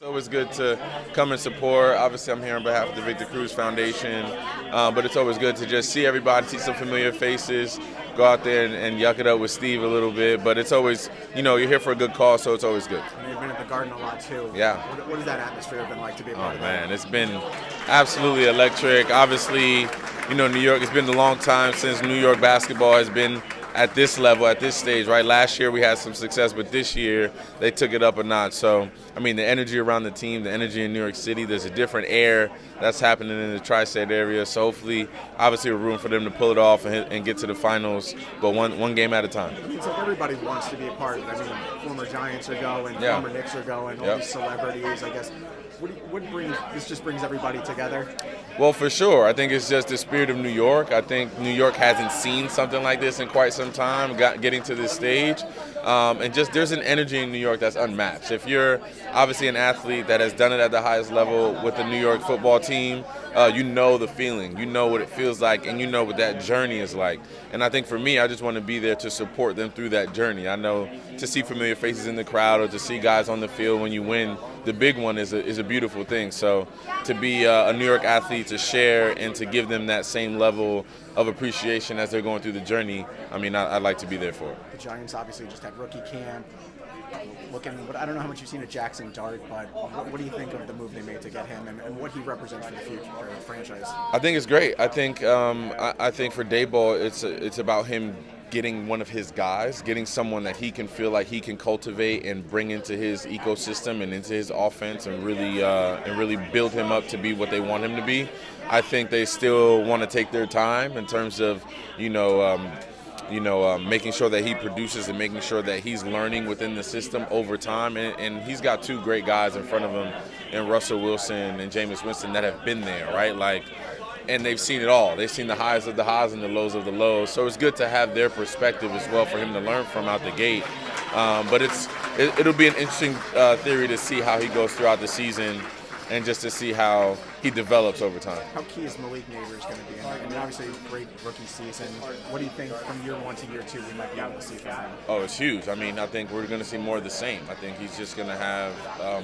It's always good to come and support. Obviously, I'm here on behalf of the Victor Cruz Foundation, but it's always good to just see everybody, see some familiar faces, go out there and yuck it up with Steve a little bit. But it's always, you're here for a good cause, so it's always good. And you've been at the Garden a lot too. Yeah. What has that atmosphere been like to be a part of? Man, it's been absolutely electric. Obviously, New York, it's been a long time since New York basketball has been at this level, at this stage, right? Last year we had some success, but this year they took it up a notch. So, the energy around the team, the energy in New York City, there's a different air that's happening in the tri-state area. So hopefully, obviously, we're room for them to pull it off and get to the finals, but one game at a time. It's like everybody wants to be a part of it. Former Giants are going, former Knicks are going, all these celebrities, I guess. What brings this? Just brings everybody together. Well, for sure. I think it's just the spirit of New York. I think New York hasn't seen something like this in quite some time, getting to this stage. And just there's an energy in New York that's unmatched. If you're obviously an athlete that has done it at the highest level with the New York football team, you know the feeling. You know what it feels like, and you know what that journey is like. And I think for me, I just want to be there to support them through that journey. I know to see familiar faces in the crowd or to see guys on the field when you win the big one is a beautiful thing. So to be a New York athlete, to share and to give them that same level of appreciation as they're going through the journey, I'd like to be there for it. The Giants obviously just had rookie camp. I don't know how much you've seen of Jaxson Dart, but what do you think of the move they made to get him and what he represents for the future for the franchise? I think it's great. I think for Dayball, it's about him getting one of his guys, getting someone that he can feel like he can cultivate and bring into his ecosystem and into his offense and really build him up to be what they want him to be. I think they still want to take their time in terms of, making sure that he produces and making sure that he's learning within the system over time. And he's got two great guys in front of him, and Russell Wilson and Jameis Winston, that have been there, right? And they've seen it all. They've seen the highs of the highs and the lows of the lows. So it's good to have their perspective as well for him to learn from out the gate. But it'll be an interesting theory to see how he goes throughout the season and just to see how he develops over time. How key is Malik Nabers going to be? Obviously, great rookie season. What do you think from year one to year two we might be able to see from him? Oh, it's huge. I think we're going to see more of the same. I think he's just going to have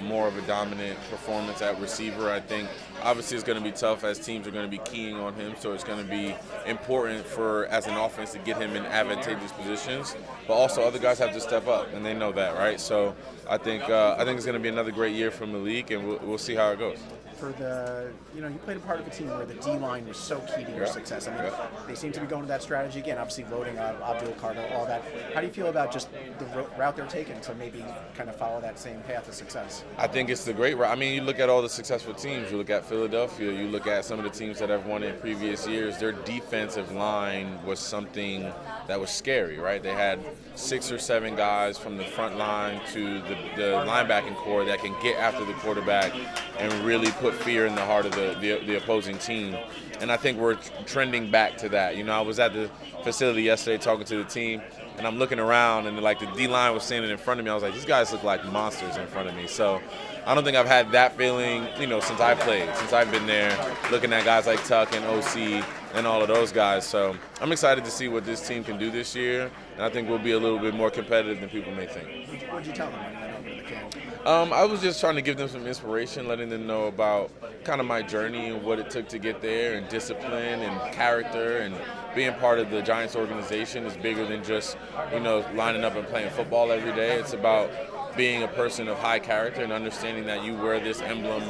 more of a dominant performance at receiver. I think obviously it's going to be tough as teams are going to be keying on him, so it's going to be important as an offense to get him in advantageous positions. But also other guys have to step up, and they know that, right? So I think it's going to be another great year for Malik, and we'll see how it goes. For you played a part of a team where the D-line was so key to your success. They seem to be going to that strategy again, obviously voting Abdul Carter, all that. How do you feel about just the route they're taking to maybe kind of follow that same path of success? I think it's the great route. You look at all the successful teams. You look at Philadelphia. You look at some of the teams that have won in previous years. Their defensive line was something that was scary, right? They had 6 or 7 guys from the front line to the linebacking core that can get after the quarterback and really put fear in the heart of the opposing team. And I think we're trending back to that. I was at the facility yesterday talking to the team, and I'm looking around, and the D-line was standing in front of me. I was like, these guys look like monsters in front of me. So I don't think I've had that feeling, since I played, since I've been there, looking at guys like Tuck and OC and all of those guys. So I'm excited to see what this team can do this year, and I think we'll be a little bit more competitive than people may think. What did you tell them when you went over to the camp? I was just trying to give them some inspiration, letting them know about kind of my journey and what it took to get there, and discipline and character, and being part of the Giants organization is bigger than just, lining up and playing football every day. It's about being a person of high character and understanding that you wear this emblem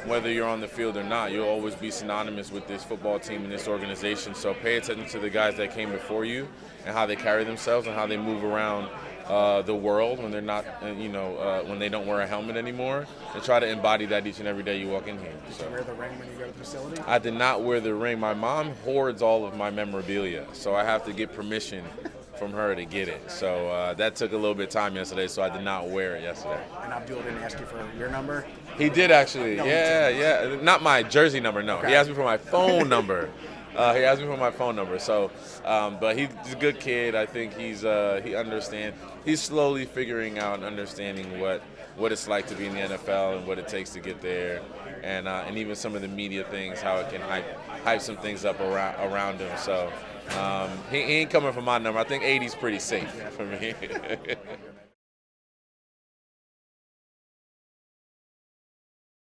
whether you're on the field or not. You'll always be synonymous with this football team and this organization. So pay attention to the guys that came before you and how they carry themselves and how they move around the world when they're not, when they don't wear a helmet anymore, and try to embody that each and every day you walk in here. Did you wear the ring when you go to the facility? I did not wear the ring. My mom hoards all of my memorabilia, so I have to get permission from her to get it. So that took a little bit of time yesterday, so I did not wear it yesterday. And Abdul didn't ask you for your number? He did actually. No, yeah. Not my jersey number, no. Okay. He asked me for my phone number. He asked me for my phone number. So, but he's a good kid. I think he understands. He's slowly figuring out and understanding what it's like to be in the NFL and what it takes to get there, and even some of the media things, how it can hype some things up around him. So he ain't coming for my number. I think 80's pretty safe for me.